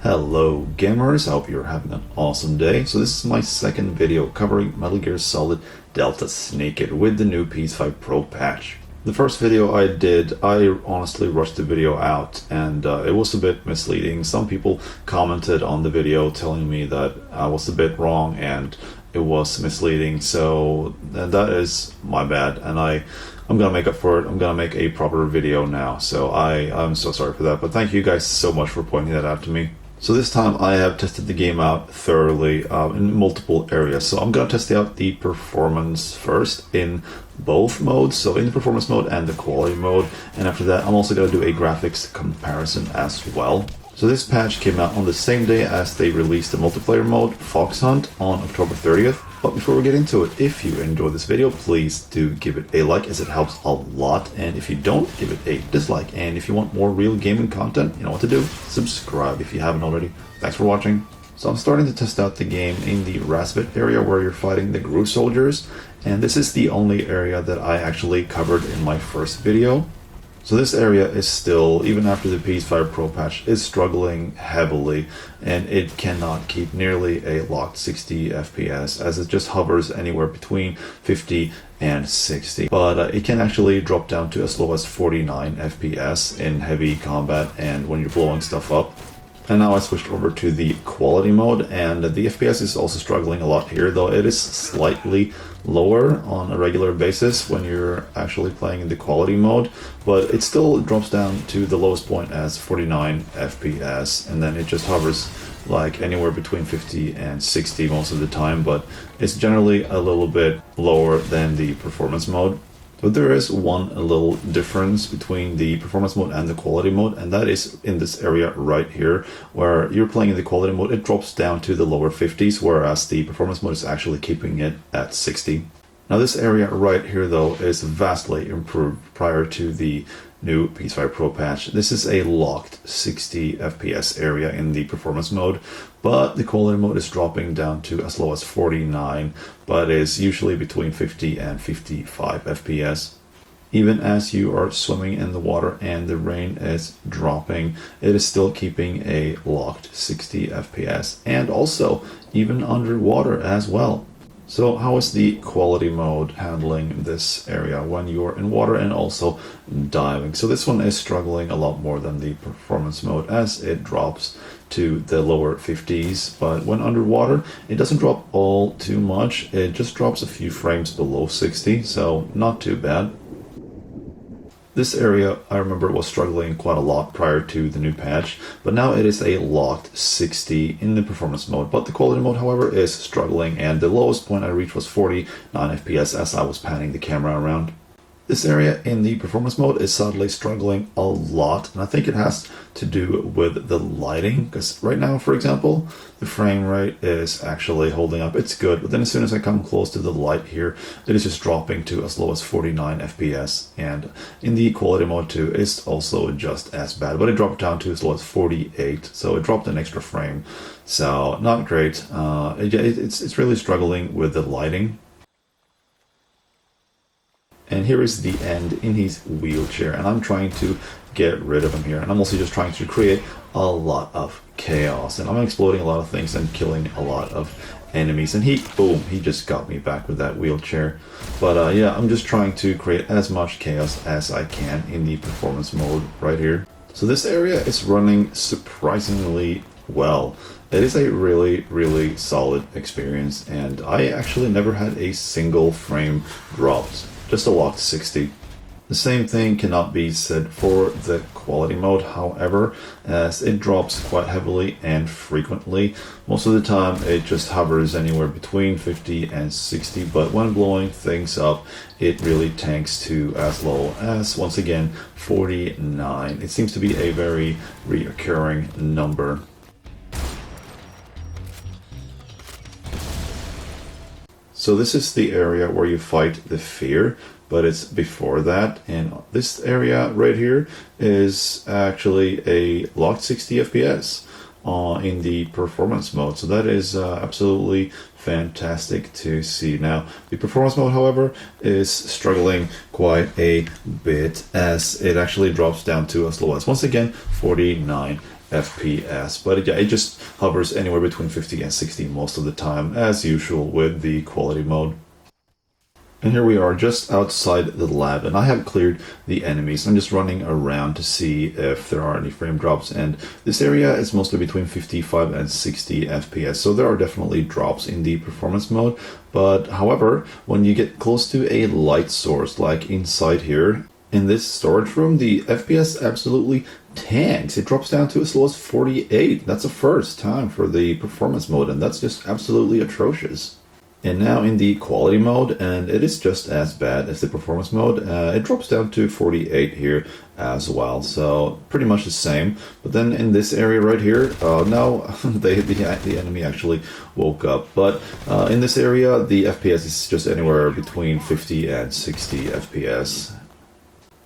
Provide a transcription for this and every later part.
Hello gamers, I hope you're having an awesome day. So this is my second video covering Metal Gear Solid Delta Snake with the new PS5 Pro patch. The first video I did, I honestly rushed the video out and it was a bit misleading. Some people commented on the video telling me that I was a bit wrong and it was misleading, so that is my bad, and I'm gonna make up for it. I'm gonna make a proper video now, so I'm so sorry for that, but thank you guys so much for pointing that out to me. So this time I have tested the game out thoroughly in multiple areas. So I'm going to test out the performance first in both modes, so in the performance mode and the quality mode, and after that I'm also going to do a graphics comparison as well. So this patch came out on the same day as they released the multiplayer mode, Fox Hunt, on October 30th. But before we get into it, if you enjoyed this video, please do give it a like, as it helps a lot. And if you don't, give it a dislike. And if you want more real gaming content, you know what to do. Subscribe if you haven't already. Thanks for watching. So I'm starting to test out the game in the Rasvet area where you're fighting the Gru soldiers. And this is the only area that I actually covered in my first video. So this area is still, even after the PS5 Pro patch, is struggling heavily, and it cannot keep nearly a locked 60 FPS, as it just hovers anywhere between 50 and 60. But it can actually drop down to as low as 49 FPS in heavy combat and when you're blowing stuff up. And now I switched over to the quality mode, and the FPS is also struggling a lot here, though it is slightly lower on a regular basis when you're actually playing in the quality mode, but it still drops down to the lowest point as 49 FPS, and then it just hovers like anywhere between 50 and 60 most of the time, but it's generally a little bit lower than the performance mode. But there is one little difference between the performance mode and the quality mode, and that is in this area right here, where you're playing in the quality mode, it drops down to the lower 50s, whereas the performance mode is actually keeping it at 60. Now this area right here though is vastly improved prior to the new PS5 Pro patch. This is a locked 60 FPS area in the performance mode, but the quality mode is dropping down to as low as 49, but is usually between 50 and 55 FPS. Even as you are swimming in the water and the rain is dropping, it is still keeping a locked 60 FPS, and also even underwater as well. So how is the quality mode handling this area when you're in water and also diving? So this one is struggling a lot more than the performance mode, as it drops to the lower 50s, but when underwater it doesn't drop all too much, it just drops a few frames below 60, so not too bad. This area, I remember, was struggling quite a lot prior to the new patch, but now it is a locked 60 in the performance mode. But the quality mode, however, is struggling, and the lowest point I reached was 49 FPS as I was panning the camera around. This area in the performance mode is sadly struggling a lot, and I think it has to do with the lighting, because right now, for example, the frame rate is actually holding up. It's good, but then as soon as I come close to the light here, it is just dropping to as low as 49 FPS, and in the quality mode too, it's also just as bad, but it dropped down to as low as 48, so it dropped an extra frame, so not great. It's really struggling with the lighting. And here is the end in his wheelchair, and I'm trying to get rid of him here, and I'm also just trying to create a lot of chaos, and I'm exploding a lot of things and killing a lot of enemies, and he just got me back with that wheelchair. But yeah, I'm just trying to create as much chaos as I can in the performance mode right here. So this area is running surprisingly well. It is a really solid experience, and I actually never had a single frame dropped. Just a locked 60. The same thing cannot be said for the quality mode, however, as it drops quite heavily and frequently. Most of the time it just hovers anywhere between 50 and 60, but when blowing things up, it really tanks to as low as, once again, 49. It seems to be a very reoccurring number. So this is the area where you fight the fear, but it's before that, and this area right here is actually a locked 60 FPS in the performance mode, so that is absolutely fantastic to see. Now the performance mode, however, is struggling quite a bit, as it actually drops down to as low as, once again, 49 FPS. But yeah, it just hovers anywhere between 50 and 60 most of the time, as usual with the quality mode. And here we are just outside the lab, and I have cleared the enemies. I'm just running around to see if there are any frame drops, and this area is mostly between 55 and 60 FPS, so there are definitely drops in the performance mode. But however, when you get close to a light source, like inside here, in this storage room, the FPS absolutely tanks. It drops down to as low as 48. That's a first time for the performance mode, and that's just absolutely atrocious. And now in the quality mode, and it is just as bad as the performance mode, it drops down to 48 here as well, so pretty much the same. But then in this area right here, now the enemy actually woke up, but in this area the FPS is just anywhere between 50 and 60 FPS.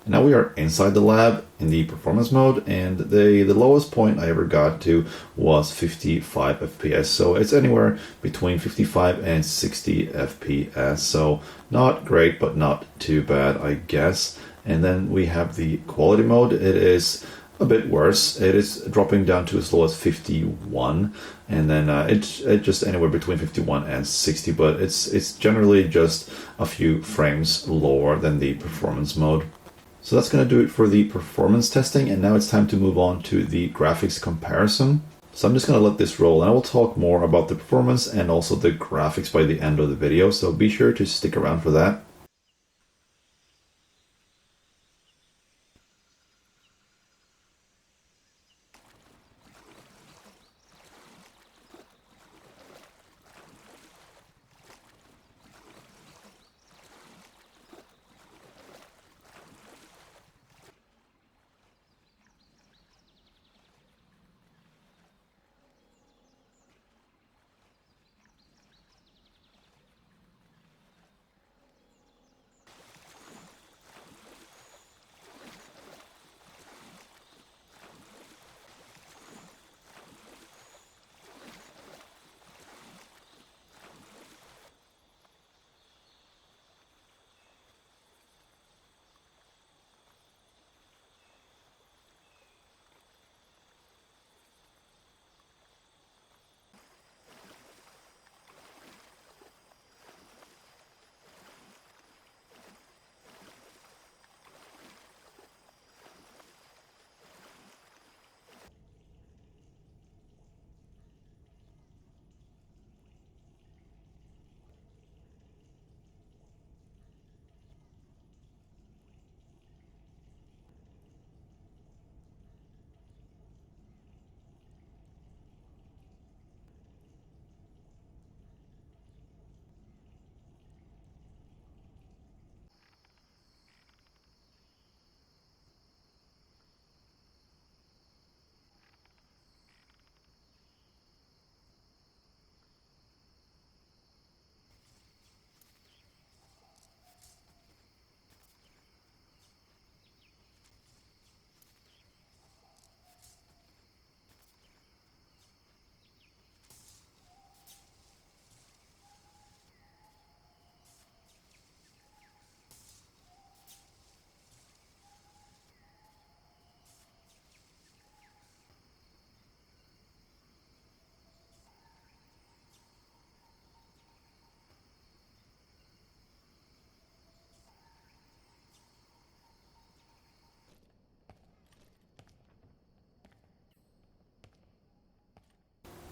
Now we are inside the lab in the performance mode, and the lowest point I ever got to was 55 FPS, so it's anywhere between 55 and 60 FPS, so not great but not too bad, I guess. And then we have the quality mode. It is a bit worse. It is dropping down to as low as 51, and then it's just anywhere between 51 and 60, but it's generally just a few frames lower than the performance mode. So that's going to do it for the performance testing, and now it's time to move on to the graphics comparison. So I'm just going to let this roll, and I will talk more about the performance and also the graphics by the end of the video, so be sure to stick around for that.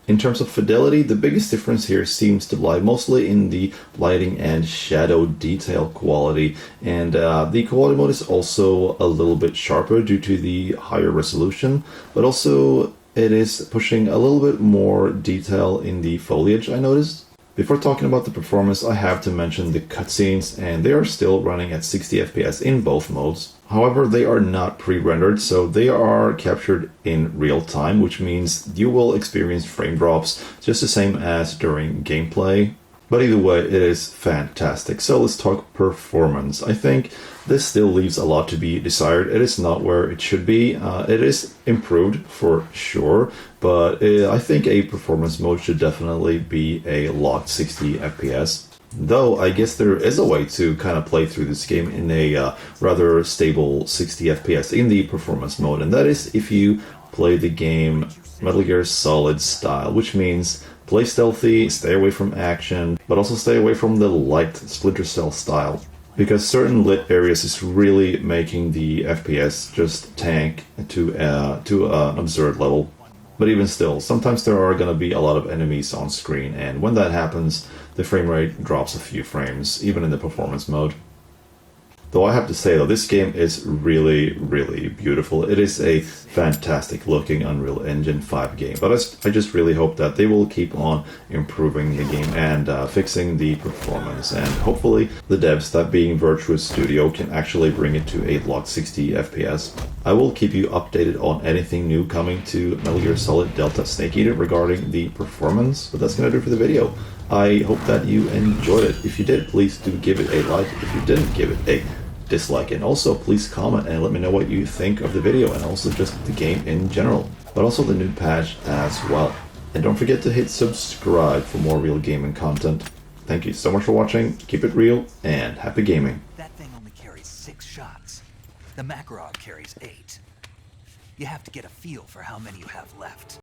In terms of fidelity, the biggest difference here seems to lie mostly in the lighting and shadow detail quality, and the quality mode is also a little bit sharper due to the higher resolution, but also it is pushing a little bit more detail in the foliage, I noticed. Before talking about the performance, I have to mention the cutscenes, and they are still running at 60 FPS in both modes. However, they are not pre-rendered, so they are captured in real time, which means you will experience frame drops just the same as during gameplay. But either way, it is fantastic. So let's talk performance. I think this still leaves a lot to be desired. It is not where it should be. It is improved for sure, but I think a performance mode should definitely be a locked 60 FPS. Though I guess there is a way to kind of play through this game in a rather stable 60 FPS in the performance mode, and that is if you play the game Metal Gear Solid style, which means play stealthy, stay away from action, but also stay away from the light Splinter Cell style. Because certain lit areas is really making the FPS just tank to an absurd level. But even still, sometimes there are going to be a lot of enemies on screen, and when that happens, the frame rate drops a few frames, even in the performance mode. Though I have to say, though, this game is really, really beautiful. It is a fantastic looking Unreal Engine 5 game. But I just really hope that they will keep on improving the game and fixing the performance. And hopefully the devs, that being Virtuous Studio, can actually bring it to a locked 60 FPS. I will keep you updated on anything new coming to Metal Gear Solid Delta Snake Eater regarding the performance. But that's going to do it for the video. I hope that you enjoyed it. If you did, please do give it a like. If you didn't, give it a dislike. And also, please comment and let me know what you think of the video and also just the game in general. But also the new patch as well. And don't forget to hit subscribe for more real gaming content. Thank you so much for watching. Keep it real and happy gaming. That thing only carries 6 shots. The Makarov carries 8. You have to get a feel for how many you have left.